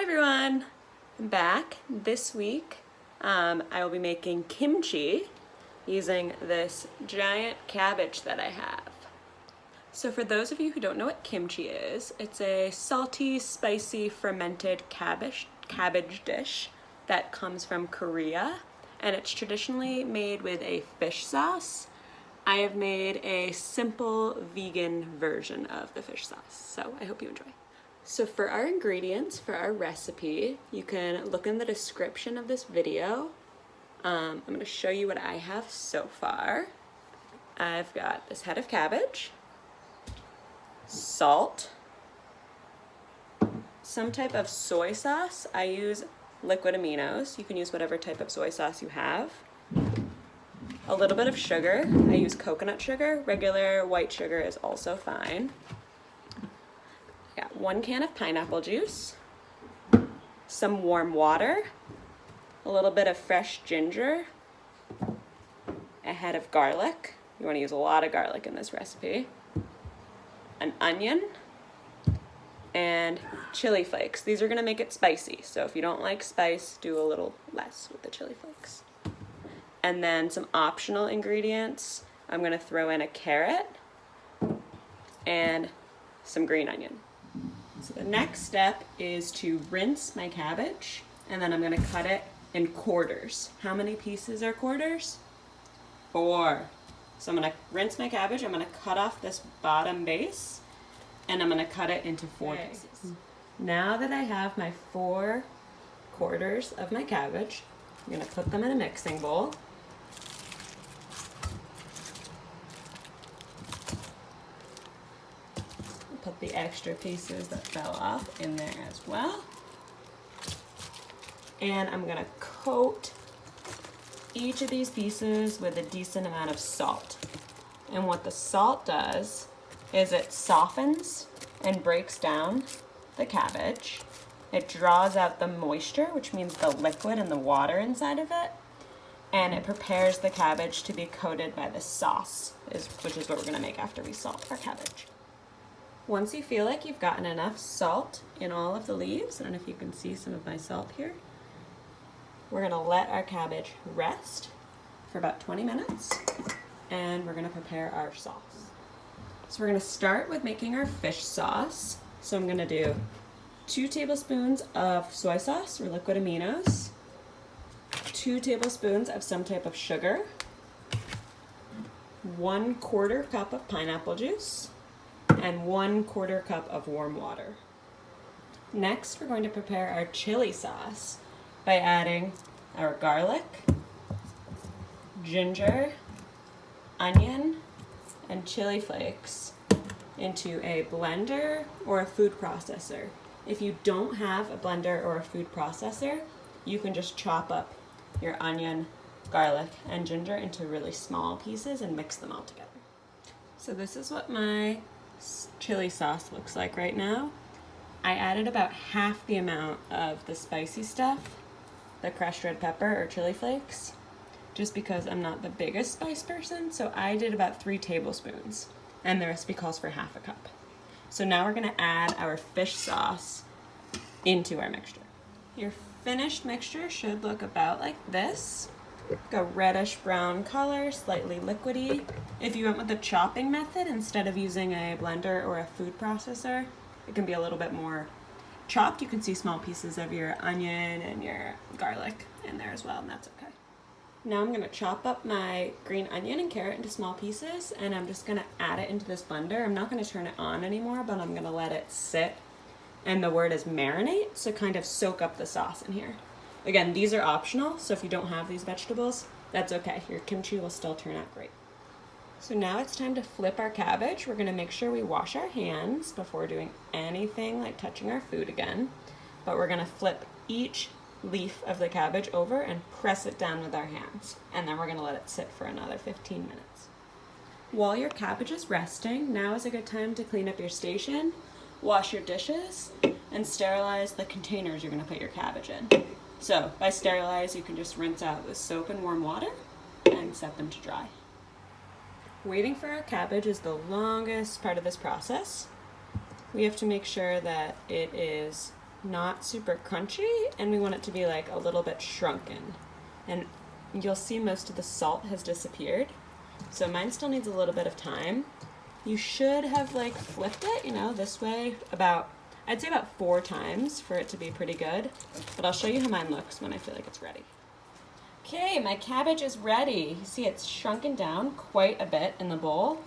everyone, I'm back. This week I will be making kimchi using this giant cabbage that I have. So for those of you who don't know what kimchi is, it's a salty, spicy, fermented cabbage dish that comes from Korea, and it's traditionally made with a fish sauce. I have made a simple vegan version of the fish sauce, so I hope you enjoy. So for our ingredients, for our recipe, you can look in the description of this video. I'm going to show you what I have so far. I've got this head of cabbage, salt, some type of soy sauce. I use liquid aminos. You can use whatever type of soy sauce you have. A little bit of sugar. I use coconut sugar. Regular white sugar is also fine. Got 1 can of pineapple juice, some warm water, a little bit of fresh ginger, a head of garlic. You want to use a lot of garlic in this recipe, an onion, and chili flakes. These are going to make it spicy, so if you don't like spice, do a little less with the chili flakes. And then some optional ingredients. I'm going to throw in a carrot and some green onion. So the next step is to rinse my cabbage, and then I'm going to cut it in quarters. How many pieces are quarters? 4. So I'm going to rinse my cabbage, I'm going to cut off this bottom base, and I'm going to cut it into 4 pieces. Now that I have my 4 quarters of my cabbage, I'm going to put them in a mixing bowl. Put the extra pieces that fell off in there as well. And I'm going to coat each of these pieces with a decent amount of salt. And what the salt does is it softens and breaks down the cabbage. It draws out the moisture, which means the liquid and the water inside of it. And it prepares the cabbage to be coated by the sauce, which is what we're going to make after we salt our cabbage. Once you feel like you've gotten enough salt in all of the leaves, I don't know if you can see some of my salt here, we're going to let our cabbage rest for about 20 minutes, and we're going to prepare our sauce. So we're going to start with making our fish sauce. So I'm going to do 2 tablespoons of soy sauce or liquid aminos, 2 tablespoons of some type of sugar, 1/4 cup of pineapple juice, and 1/4 cup of warm water. Next, we're going to prepare our chili sauce by adding our garlic, ginger, onion, and chili flakes into a blender or a food processor. If you don't have a blender or a food processor, you can just chop up your onion, garlic, and ginger into really small pieces and mix them all together. So this is what my chili sauce looks like right now. I added about half the amount of the spicy stuff, the crushed red pepper or chili flakes, just because I'm not the biggest spice person, so I did about 3 tablespoons, and the recipe calls for half a cup. So now we're going to add our fish sauce into our mixture. Your finished mixture should look about like this. Like a reddish brown color, slightly liquidy. If you went with the chopping method instead of using a blender or a food processor, it can be a little bit more chopped. You can see small pieces of your onion and your garlic in there as well, and that's okay. Now I'm going to chop up my green onion and carrot into small pieces, and I'm just going to add it into this blender. I'm not going to turn it on anymore, but I'm going to let it sit, and the word is marinate, so kind of soak up the sauce in here. Again, these are optional, so if you don't have these vegetables, that's okay. Your kimchi will still turn out great. So now it's time to flip our cabbage. We're going to make sure we wash our hands before doing anything like touching our food again. But we're going to flip each leaf of the cabbage over and press it down with our hands. And then we're going to let it sit for another 15 minutes. While your cabbage is resting, now is a good time to clean up your station, wash your dishes, and sterilize the containers you're going to put your cabbage in. So by sterilize, you can just rinse out with soap and warm water and set them to dry. Waiting for our cabbage is the longest part of this process. We have to make sure that it is not super crunchy, and we want it to be like a little bit shrunken. And you'll see most of the salt has disappeared. So mine still needs a little bit of time. You should have like flipped it, you know, this way I'd say about 4 times for it to be pretty good. But I'll show you how mine looks when I feel like it's ready. Okay, my cabbage is ready. You see it's shrunken down quite a bit in the bowl.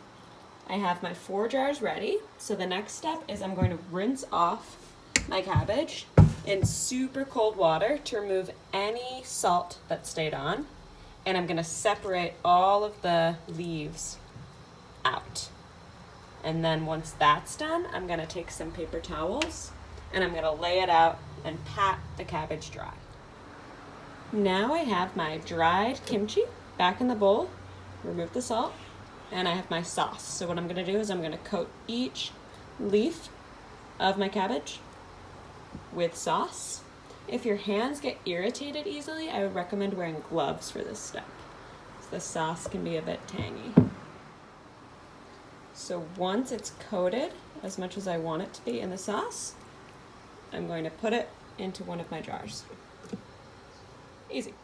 I have my 4 jars ready. So the next step is I'm going to rinse off my cabbage in super cold water to remove any salt that stayed on. And I'm gonna separate all of the leaves out. And then once that's done, I'm gonna take some paper towels and I'm gonna lay it out and pat the cabbage dry. Now I have my dried kimchi back in the bowl, remove the salt, and I have my sauce. So what I'm gonna do is I'm gonna coat each leaf of my cabbage with sauce. If your hands get irritated easily, I would recommend wearing gloves for this step. So the sauce can be a bit tangy. So once it's coated as much as I want it to be in the sauce, I'm going to put it into one of my jars. Easy.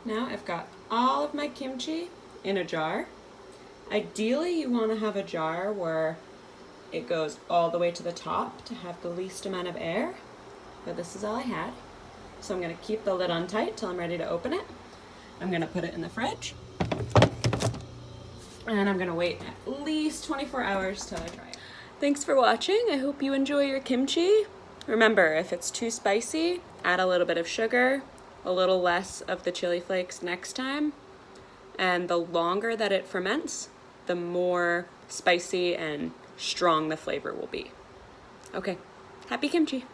Now I've got all of my kimchi in a jar. Ideally, you want to have a jar where it goes all the way to the top to have the least amount of air, but this is all I had. So I'm going to keep the lid on tight till I'm ready to open it. I'm going to put it in the fridge, and I'm going to wait at least 24 hours till I try it. Thanks for watching. I hope you enjoy your kimchi. Remember, if it's too spicy, add a little bit of sugar, a little less of the chili flakes next time, and the longer that it ferments, the more spicy and strong the flavor will be. Okay, happy kimchi!